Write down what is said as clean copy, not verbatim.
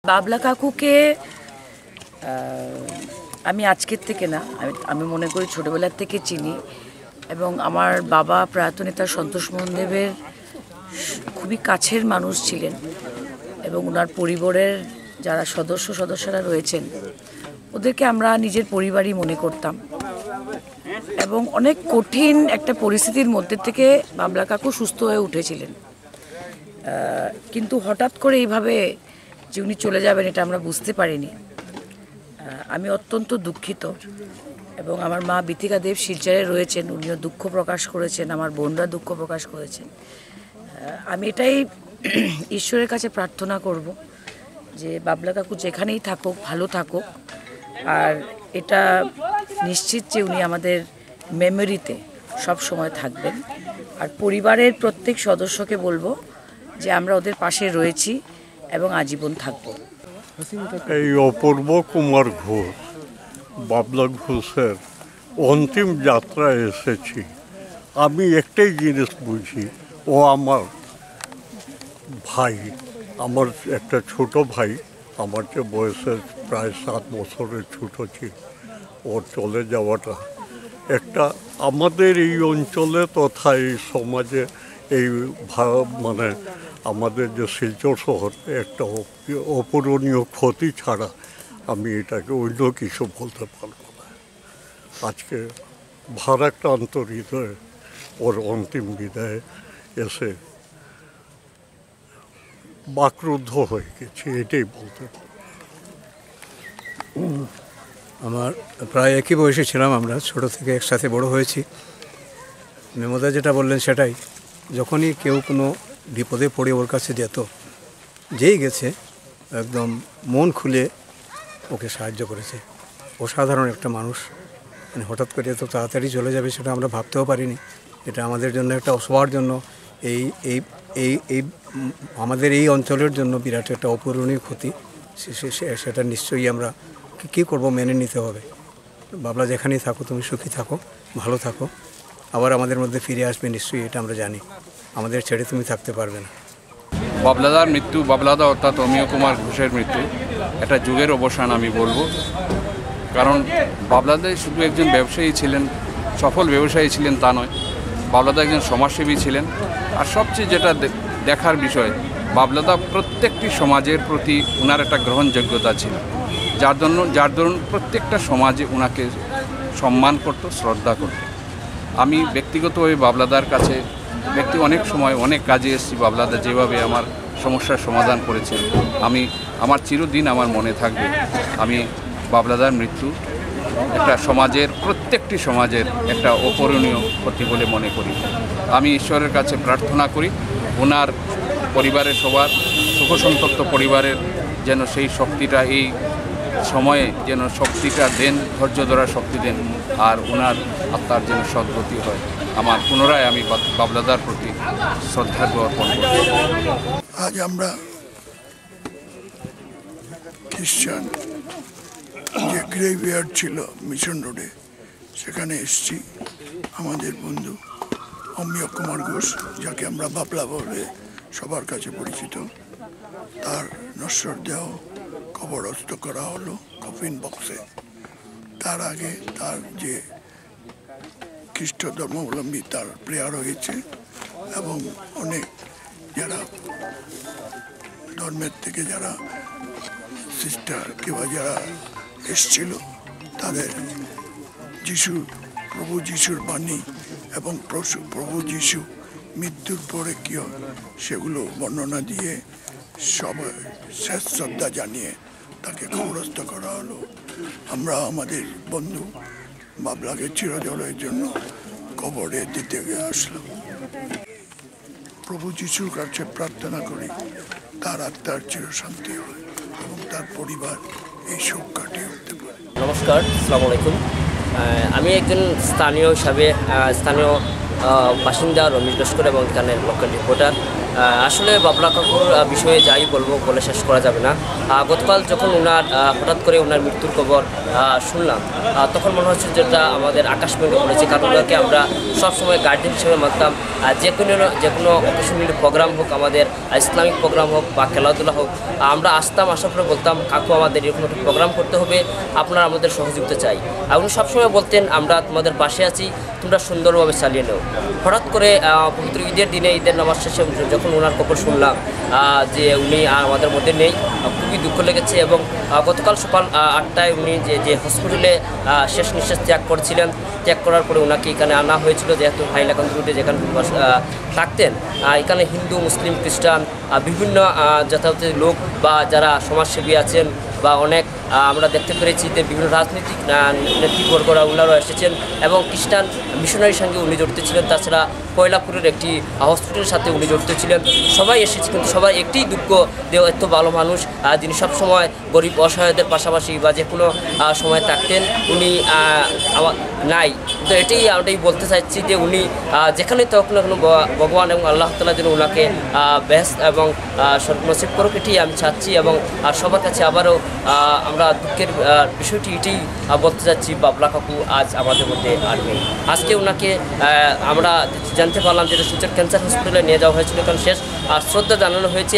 বাবলা কাকুকে আমি আজকের থেকে না, আমি মনে করি ছোটোবেলার থেকে চিনি এবং আমার বাবা প্রয়াত নেতা সন্তোষ মোহন দেবের খুবই কাছের মানুষ ছিলেন এবং ওনার পরিবারের যারা সদস্যরা রয়েছেন ওদেরকে আমরা নিজের পরিবারই মনে করতাম এবং অনেক কঠিন একটা পরিস্থিতির মধ্যে থেকে বাবলা কাকু সুস্থ হয়ে উঠেছিলেন, কিন্তু হঠাৎ করে এইভাবে যে উনি চলে যাবেন এটা আমরা বুঝতে পারিনি। আমি অত্যন্ত দুঃখিত এবং আমার মা বিথিকা দেব শিলচরে রয়েছেন, উনিও দুঃখ প্রকাশ করেছেন, আমার বোনরা দুঃখ প্রকাশ করেছেন। আমি এটাই ঈশ্বরের কাছে প্রার্থনা করব যে বাবলা কাকু যেখানেই থাকুক ভালো থাকুক, আর এটা নিশ্চিত যে উনি আমাদের মেমোরিতে সব সময় থাকবেন। আর পরিবারের প্রত্যেক সদস্যকে বলবো যে আমরা ওদের পাশে রয়েছি এবং আজীবন থাকব। এই অপূর্ব কুমার ঘোষ, বাবলা ঘোষের অন্তিম যাত্রায় এসেছি। আমি একটাই জিনিস বুঝি, ও আমার ভাই, আমার একটা ছোট ভাই, আমার যে বয়সের প্রায় 7 বছরের ছোট ছিল। ওর চলে যাওয়াটা একটা আমাদের এই অঞ্চলে তথা এই সমাজে এই মানে আমাদের যে শিলচর শহর একটা অপূরণীয় ক্ষতি ছাড়া আমি এটাকে অন্য কিছু বলতে পারবো না। আজকে ভারাক্রান্ত হৃদয়ে ওর অন্তিম বিদায় এসে বাকরুদ্ধ হয়ে গেছে, এটাই বলতে পারবো। আমার প্রায় একই বয়সে ছিলাম, আমরা ছোট থেকে একসাথে বড় হয়েছি। মেমদা যেটা বললেন সেটাই, যখনই কেউ কোনো বিপদে পড়ে ওর কাছে যেত, যেই গেছে একদম মন খুলে ওকে সাহায্য করেছে। অসাধারণ একটা মানুষ, মানে হঠাৎ করে এত তাড়াতাড়ি চলে যাবে সেটা আমরা ভাবতেও পারিনি। এটা আমাদের জন্য একটা সবার জন্য এই এই এই এই আমাদের এই অঞ্চলের জন্য বিরাট একটা অপূরণীয় ক্ষতি। সেটা নিশ্চয়ই আমরা কী করবো, মেনে নিতে হবে। বাবলা যেখানেই থাকো তুমি সুখী থাকো, ভালো থাকো, আবার আমাদের মধ্যে ফিরে আসবে নিশ্চয়ই, এটা আমরা জানি। আমাদের ছেড়ে তুমি থাকতে পারবে না। বাবলাদার মৃত্যু, বাবলাদা অর্থাৎ অমিয় কুমার ঘোষের মৃত্যু একটা যুগের অবসান আমি বলবো। কারণ বাবলাদা শুধু একজন ব্যবসায়ী ছিলেন, সফল ব্যবসায়ী ছিলেন তা নয়, বাবলাদা একজন সমাজসেবী ছিলেন। আর সবচেয়ে যেটা দেখার বিষয়, বাবলাদা প্রত্যেকটি সমাজের প্রতি ওনার একটা গ্রহণযোগ্যতা ছিল, যার দরুন প্রত্যেকটা সমাজে ওনাকে সম্মান করত, শ্রদ্ধা করত। আমি ব্যক্তিগতভাবে বাবলাদার কাছে অনেক সময় অনেক কাজে এসেছি। বাবলাদা যেভাবে আমার সমস্যার সমাধান করেছেন, আমার চিরদিন আমার মনে থাকবে। আমি বাবলাদার মৃত্যু একটা সমাজের, প্রত্যেকটি সমাজের একটা অপূরণীয় ক্ষতি বলে মনে করি। আমি ঈশ্বরের কাছে প্রার্থনা করি ওনার পরিবারের সবার সুখসন্তপ্ত পরিবারের যেন সেই শক্তিটা, এই সময়ে যেন শক্তিটা দেন, ধৈর্য ধরার শক্তি দেন, আর ওনার আত্মার যেন সদ্গতি হয়। আমার পুনরায় আমি বাবলাদার প্রতি শ্রদ্ধা অর্পণ করছি। আজ আমরা খ্রিস্টান যে গ্রেভইয়ার্ড ছিল মিশন রোডে, সেখানে এসেছি। আমাদের বন্ধু অমিয় কুমার ঘোষ, যাকে আমরা বাবলা বলে সবার কাছে পরিচিত, তার নশ্বর দেহ কবরস্থ করা হলো কফিন বক্সে। তার আগে তার যে খ্রিস্ট ধর্মাবলম্বী তার প্রেয়ার হয়েছে এবং অনেক যারা ধর্মের থেকে যারা সিস্টার কিংবা যারা এসছিল তাদের প্রভু যিশুর বাণী এবং প্রভু যিশু মৃত্যুর পরে কী হয় সেগুলো বর্ণনা দিয়ে সবাই শেষ শ্রদ্ধা জানিয়ে তাকে কবরস্থ করা হলো। আমরা আমাদের বন্ধু বাবলাকে চিরজলের জন্য কবরে দিতে আসলাম। প্রভু যিশুর কাছে প্রার্থনা করি তার আত্মার চিরশান্তি হয় এবং তার পরিবার এই শোক কাটিয়ে উঠতে পারে। নমস্কার, আসসালামু আলাইকুম। আমি একজন স্থানীয় হিসাবে স্থানীয় বাসিন্দা রমেশ লস্কর এবং এখানের লোকাল রিপোর্টার। আসলে বাবলা কাকুর বিষয়ে যাই বলবো বলে শেষ করা যাবে না। গতকাল যখন ওনার হঠাৎ করে ওনার মৃত্যুর খবর শুনলাম, তখন মনে হচ্ছে যেটা আমাদের আকাশ ভেঙে পড়েছে। কারণ ওনাকে আমরা সবসময় গার্জেন হিসেবে মানতাম। যে কোনো অকেশনাল প্রোগ্রাম হোক, আমাদের ইসলামিক প্রোগ্রাম হোক বা খেলাধুলা হোক, আমরা আসতাম, আসার পরে বলতাম কাকু আমাদের এরকম একটা প্রোগ্রাম করতে হবে, আপনারা আমাদের সহযোগিতা চাই। আর উনি সবসময় বলতেন আমরা তোমাদের পাশে আছি, তোমরা সুন্দরভাবে চালিয়ে নাও। হঠাৎ করে পবিত্র ঈদের দিনে, ঈদের নামাজ শেষে যখন ওনার খবর শুনলাম যে উনি আমাদের মধ্যে নেই, খুবই দুঃখ লেগেছে। এবং গতকাল সকাল 8টায় উনি যে হসপিটালে শেষ নিঃশ্বাস ত্যাগ করেছিলেন, ত্যাগ করার পরে ওনাকে এখানে আনা হয়েছিল, যেহেতু হাইলাকান্দি রুটে যেখানে থাকতেন, এখানে হিন্দু, মুসলিম, খ্রিস্টান বিভিন্ন যথাযথ লোক বা যারা সমাজসেবী আছেন বা অনেক আমরা দেখতে পেরেছি যে বিভিন্ন রাজনৈতিক নেতৃবর্গরা ওনারাও এসেছেন এবং খ্রিস্টান মিশনারির সঙ্গে উনি জড়িত ছিলেন। তাছাড়া কয়লাপুরের একটি হসপিটালের সাথে উনি জড়িত ছিলেন। সবাই এসেছে, কিন্তু সবাই একটি দুঃখ যে এত ভালো মানুষ যিনি সবসময় গরিব অসহায়দের পাশাপাশি বা যে কোনো সময় থাকতেন, উনি নাই। তো এটাই বলতে চাইছি যে উনি যেখানে তখন ভগবান এবং আল্লাহ তাআলা যেন ওনাকে বেহেশত এবং স্বর্গ নসিব করুক, এটি আমি চাচ্ছি। এবং সবার কাছে আবারও আমরা দুঃখের বিষয়টি এটাই বলতে চাচ্ছি, বাবলা কাকু আজ আমাদের মধ্যে আর নেই। আজকে ওনাকে আমরা জানতে পারলাম যে শিলচর ক্যান্সার হসপিটালে নিয়ে যাওয়া হয়েছিল, কারণ শেষ শ্রদ্ধা জানানো হয়েছে।